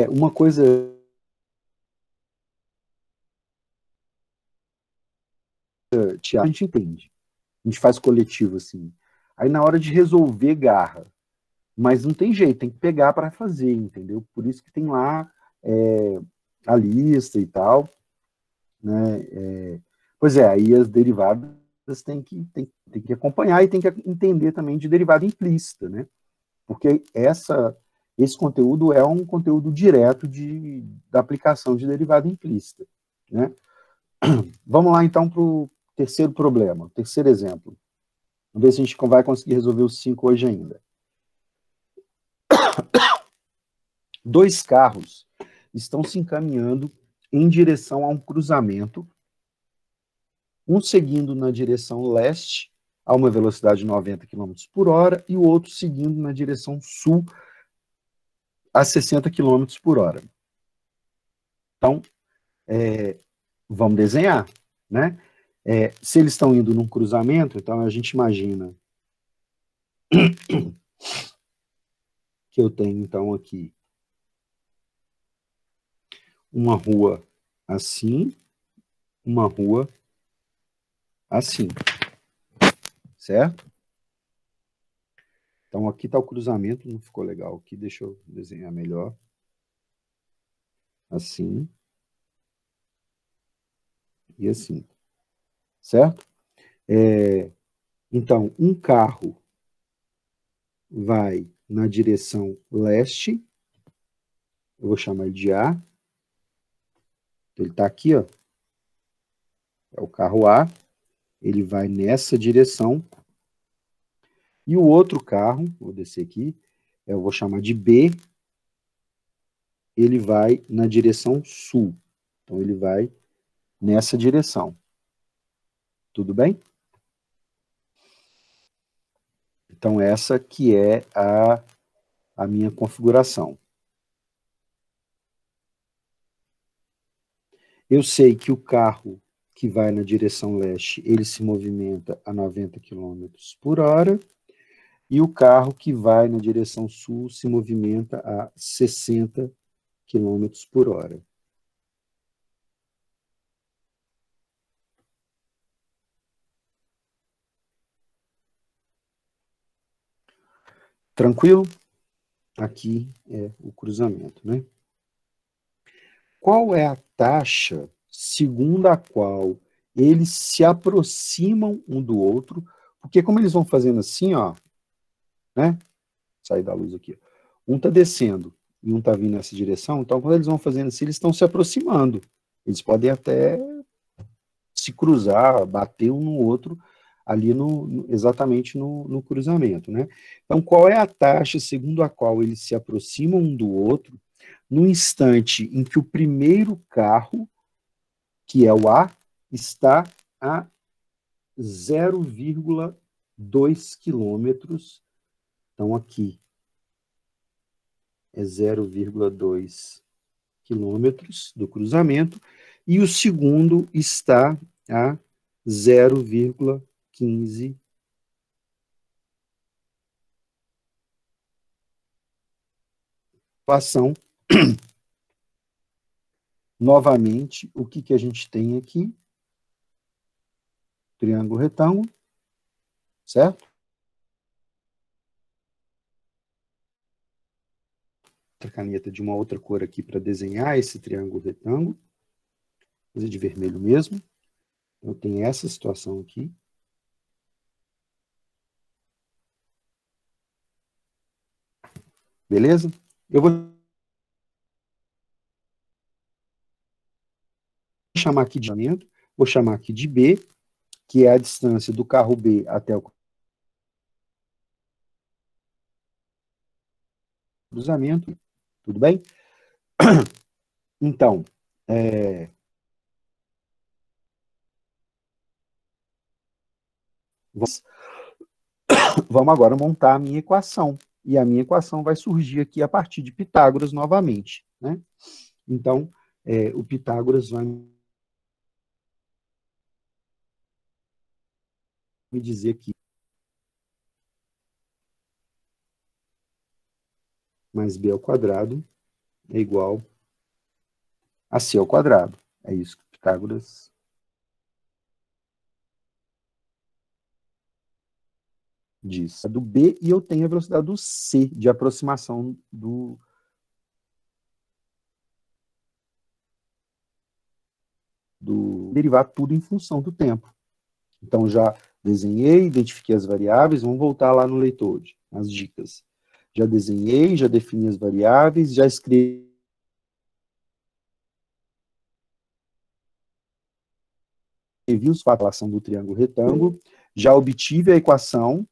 Uma coisa, Tiago, a gente entende. A gente faz coletivo, assim. Aí na hora de resolver, garra. Mas não tem jeito, tem que pegar para fazer, entendeu? Por isso que tem lá é, a lista e tal, né? Pois é, aí as derivadas tem que acompanhar e tem que entender também de derivada implícita, né? Porque esse conteúdo é um conteúdo direto da aplicação de derivada implícita, né? Vamos lá, então, para o terceiro problema, terceiro exemplo. Vamos ver se a gente vai conseguir resolver os 5 hoje ainda. Dois carros estão se encaminhando em direção a um cruzamento, um seguindo na direção leste, a uma velocidade de 90 km por hora, e o outro seguindo na direção sul, a 60 km por hora. Então, vamos desenhar, né? Se eles estão indo num cruzamento, então a gente imagina que eu tenho, então, aqui uma rua assim, uma rua assim, certo? Então, aqui está o cruzamento, não ficou legal aqui, deixa eu desenhar melhor. Assim e assim, certo? Então, um carro vai na direção leste, eu vou chamar ele de A, ele está aqui, ó, é o carro A, ele vai nessa direção, e o outro carro, vou descer aqui, eu vou chamar de B, ele vai na direção sul, então ele vai nessa direção, tudo bem? Então essa que é a minha configuração. Eu sei que o carro que vai na direção leste, ele se movimenta a 90 km por hora, e o carro que vai na direção sul se movimenta a 60 km por hora. Tranquilo? Aqui é o cruzamento, né? Qual é a taxa segundo a qual eles se aproximam um do outro? Porque como eles vão fazendo assim, ó, né? Sair da luz aqui. Um está descendo e um está vindo nessa direção, então quando eles vão fazendo assim, eles estão se aproximando. Eles podem até se cruzar, bater um no outro ali exatamente no cruzamento, né? Então, qual é a taxa segundo a qual eles se aproximam um do outro no instante em que o primeiro carro, que é o A, está a 0,2 quilômetros. Então, aqui é 0,2 quilômetros do cruzamento, e o segundo está a 0,15. Equação, novamente, o que a gente tem aqui? Triângulo retângulo, certo? Outra caneta de uma outra cor aqui para desenhar esse triângulo retângulo. Vou fazer de vermelho mesmo. Eu tenho essa situação aqui. Beleza? Eu vou chamar aqui de cruzamento, vou chamar aqui de B, que é a distância do carro B até o cruzamento. Tudo bem? Então, vamos agora montar a minha equação. E a minha equação vai surgir aqui a partir de Pitágoras novamente, né? Então, o Pitágoras vai me dizer aqui mais b ao quadrado é igual a C ao quadrado. É isso que Pitágoras diz. Do B, e eu tenho a velocidade do C, de aproximação do derivar tudo em função do tempo. Então, já desenhei, identifiquei as variáveis, vamos voltar lá no leitor, nas dicas. Já desenhei, já defini as variáveis, já escrevi os fatos da relação do triângulo retângulo, já obtive a equação,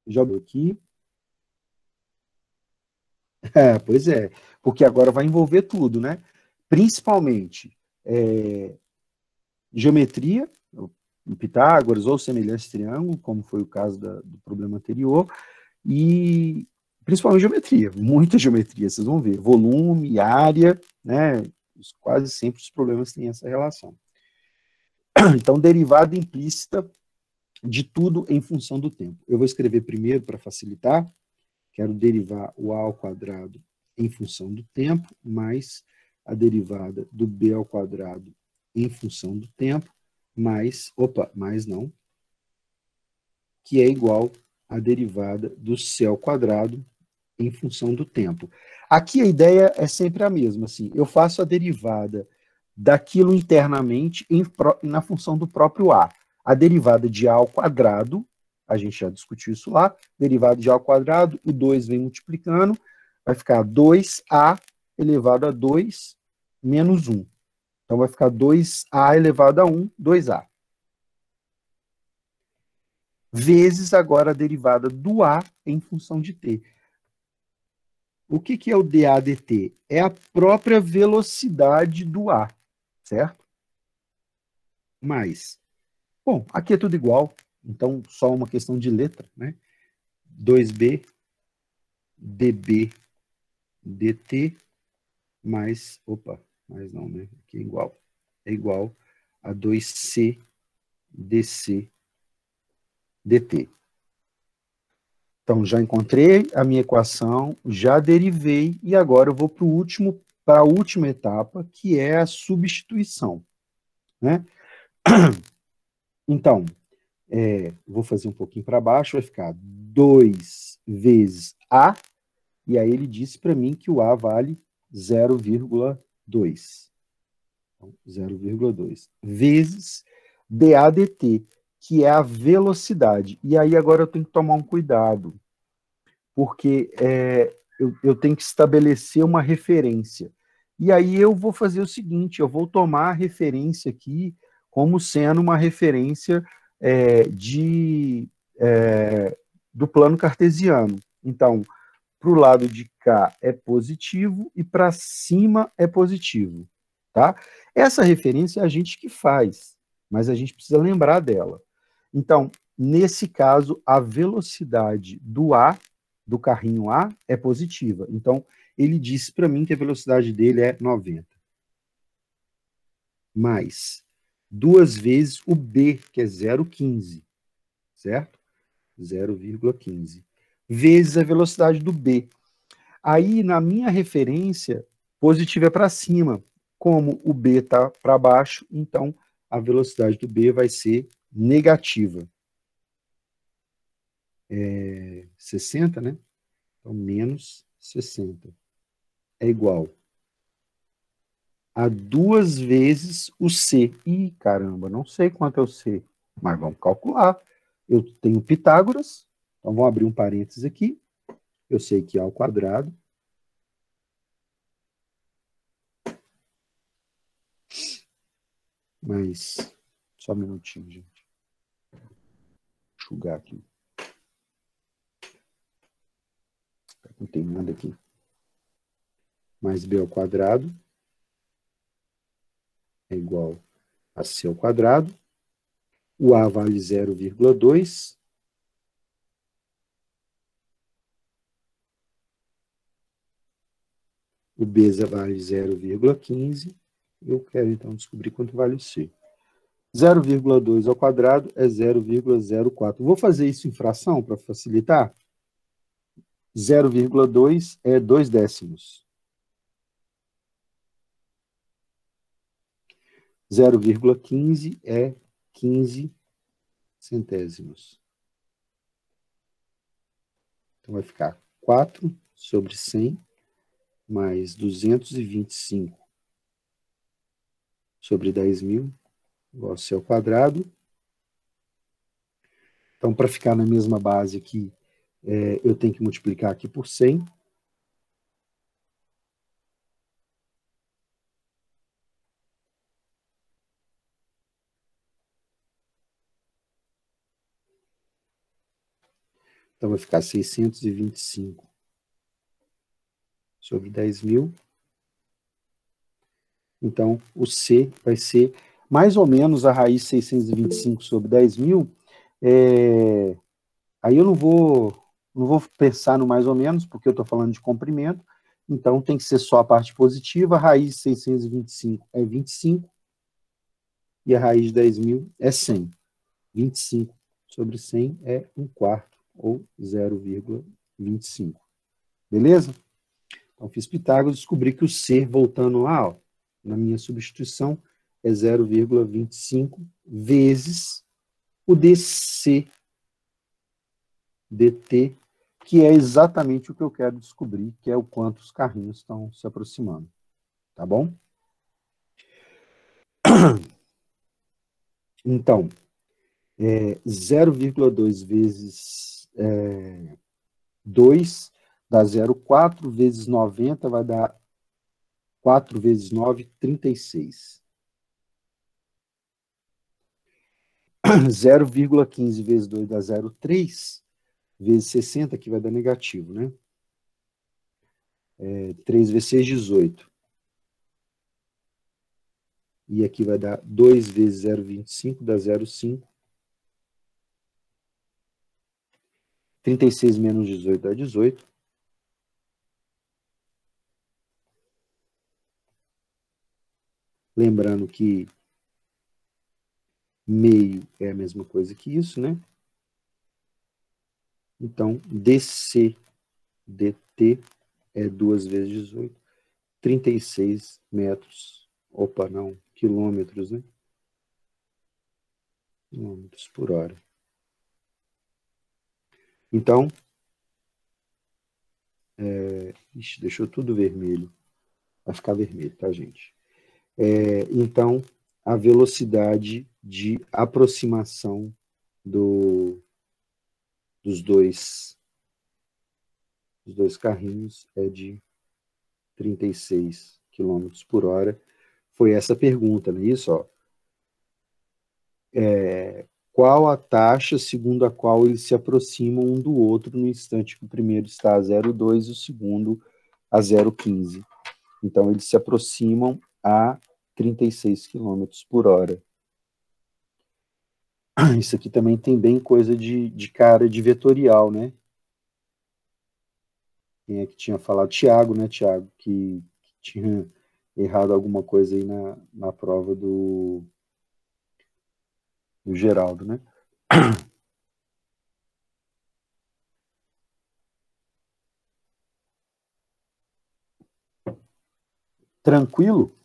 já aqui. Pois é, porque agora vai envolver tudo, né? Principalmente geometria, Pitágoras ou semelhança de triângulo, como foi o caso do problema anterior, e principalmente geometria, muita geometria, vocês vão ver, volume, área, né? Quase sempre os problemas têm essa relação. Então, derivada implícita de tudo em função do tempo. Eu vou escrever primeiro para facilitar, quero derivar o a ao quadrado em função do tempo, mais a derivada do b ao quadrado em função do tempo, mais não, que é igual à derivada do c ao quadrado em função do tempo. Aqui a ideia é sempre a mesma, assim, eu faço a derivada daquilo internamente na função do próprio a. A derivada de a ao quadrado, a gente já discutiu isso lá, derivada de a ao quadrado, o 2 vem multiplicando, vai ficar 2a elevado a 2 menos 1. Então vai ficar 2a elevado a 1, 2a. Vezes agora a derivada do a em função de t. O que é o dAdt? É a própria velocidade do A, certo? Mas, bom, aqui é tudo igual, então só uma questão de letra, né? 2b dB dt mais, mais não, né? Aqui é igual a 2c dc dt. Então, já encontrei a minha equação, já derivei, e agora eu vou para a última etapa, que é a substituição, né? Então, vou fazer um pouquinho para baixo, vai ficar 2 vezes A, e aí ele disse para mim que o A vale 0,2. Então, 0,2 vezes dAdt, que é a velocidade. E aí agora eu tenho que tomar um cuidado, porque eu tenho que estabelecer uma referência. E aí eu vou fazer o seguinte, eu vou tomar a referência aqui como sendo uma referência do plano cartesiano. Então, para o lado de cá é positivo e para cima é positivo. Tá? Essa referência é a gente que faz, mas a gente precisa lembrar dela. Então, nesse caso, a velocidade do carrinho A, é positiva. Então, ele disse para mim que a velocidade dele é 90. Mais 2 vezes o B, que é 0,15, certo? 0,15. Vezes a velocidade do B. Aí, na minha referência, positivo é para cima. Como o B está para baixo, então a velocidade do B vai ser negativa. 60, né? Então, menos 60 é igual a 2 vezes o C. Ih, caramba, não sei quanto é o C, mas vamos calcular. Eu tenho Pitágoras, então vamos abrir um parênteses aqui. Eu sei que A ao quadrado mas só um minutinho, gente. Enxugar aqui. Não tem nada aqui. Mais B ao quadrado é igual a C ao quadrado. O A vale 0,2. O B vale 0,15. Eu quero, então, descobrir quanto vale o C. 0,2 ao quadrado é 0,04. Vou fazer isso em fração para facilitar? 0,2 é 2 décimos. 0,15 é 15 centésimos. Então, vai ficar 4 sobre 100 mais 225 sobre 10.000, igual a C ao quadrado. Então, para ficar na mesma base aqui, eu tenho que multiplicar aqui por 100. Então, vai ficar 625 sobre 10.000. Então, o C vai ser mais ou menos a raiz 625 sobre 10.000. Aí eu não vou pensar no mais ou menos, porque eu estou falando de comprimento. Então, tem que ser só a parte positiva. A raiz de 625 é 25. E a raiz de 10.000 é 100. 25 sobre 100 é 1/4, ou 0,25. Beleza? Então, fiz Pitágoras, descobri que o C, voltando lá, ó, na minha substituição, é 0,25 vezes o dC dt, que é exatamente o que eu quero descobrir, que é o quanto os carrinhos estão se aproximando. Tá bom? Então, 0,2 vezes 2 dá 0,4 vezes 90 vai dar 4 vezes 9, 36. 0,15 vezes 2 dá 0,3 vezes 60, que vai dar negativo, né? 3 vezes 6, 18. E aqui vai dar 2 vezes 0,25, dá 0,5. 36 menos 18 dá 18. Lembrando que meio é a mesma coisa que isso, né? Então, dC dt é 2 vezes 18, 36 metros. Opa, não, quilômetros, né? Quilômetros por hora. Então, ixi, deixou tudo vermelho. Vai ficar vermelho, tá, gente? Então, a velocidade de aproximação dos dois carrinhos é de 36 km por hora. Foi essa pergunta, não é isso? Ó. Qual a taxa segundo a qual eles se aproximam um do outro no instante que o primeiro está a 0,2 e o segundo a 0,15? Então, eles se aproximam a 36 km por hora. Isso aqui também tem bem coisa de cara de vetorial, né? Quem é que tinha falado? Tiago, né, Tiago? Que tinha errado alguma coisa aí na prova do Geraldo, né? Tranquilo?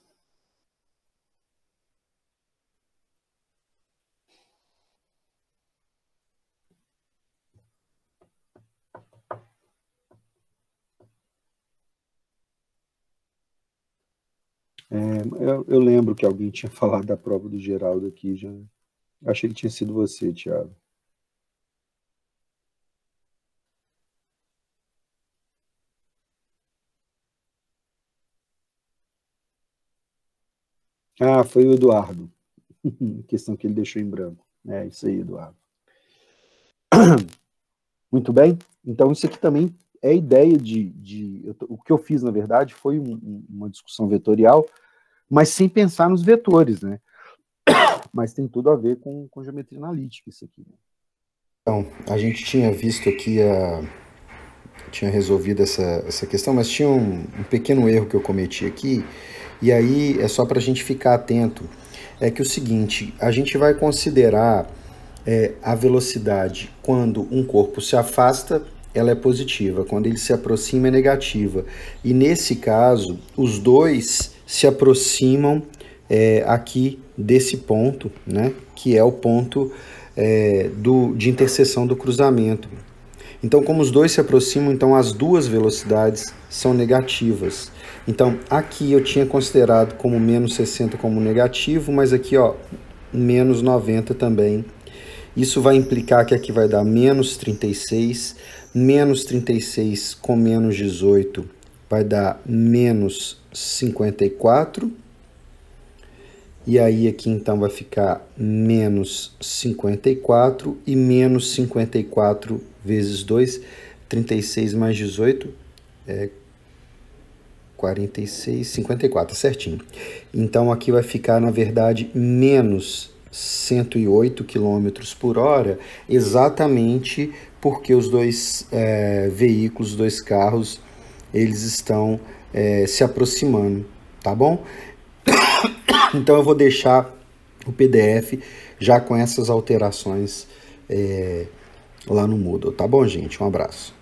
Eu lembro que alguém tinha falado da prova do Geraldo aqui já. Achei que tinha sido você, Tiago. Ah, foi o Eduardo. Questão que ele deixou em branco. É isso aí, Eduardo. Muito bem. Então, isso aqui também é a ideia o que eu fiz, na verdade, foi uma discussão vetorial, mas sem pensar nos vetores, né? Mas tem tudo a ver com geometria analítica isso aqui. Então, a gente tinha visto aqui, tinha resolvido essa questão, mas tinha um pequeno erro que eu cometi aqui, e aí é só para a gente ficar atento. é que o seguinte, a gente vai considerar a velocidade quando um corpo se afasta, ela é positiva, quando ele se aproxima é negativa. E nesse caso, os dois se aproximam aqui desse ponto, né, que é o ponto de interseção do cruzamento. Então, como os dois se aproximam, então as duas velocidades são negativas. Então, aqui eu tinha considerado como menos 60 como negativo, mas aqui, ó, menos 90 também. Isso vai implicar que aqui vai dar menos 36 com menos 18 vai dar menos 54. E aí aqui então vai ficar menos 54 e menos 54 vezes 2, 36 mais 18 é 46, 54, certinho. Então aqui vai ficar, na verdade, menos 108 km por hora, exatamente porque os dois veículos, os dois carros, eles estão se aproximando, tá bom? Então eu vou deixar o PDF já com essas alterações lá no Moodle, tá bom, gente? Um abraço.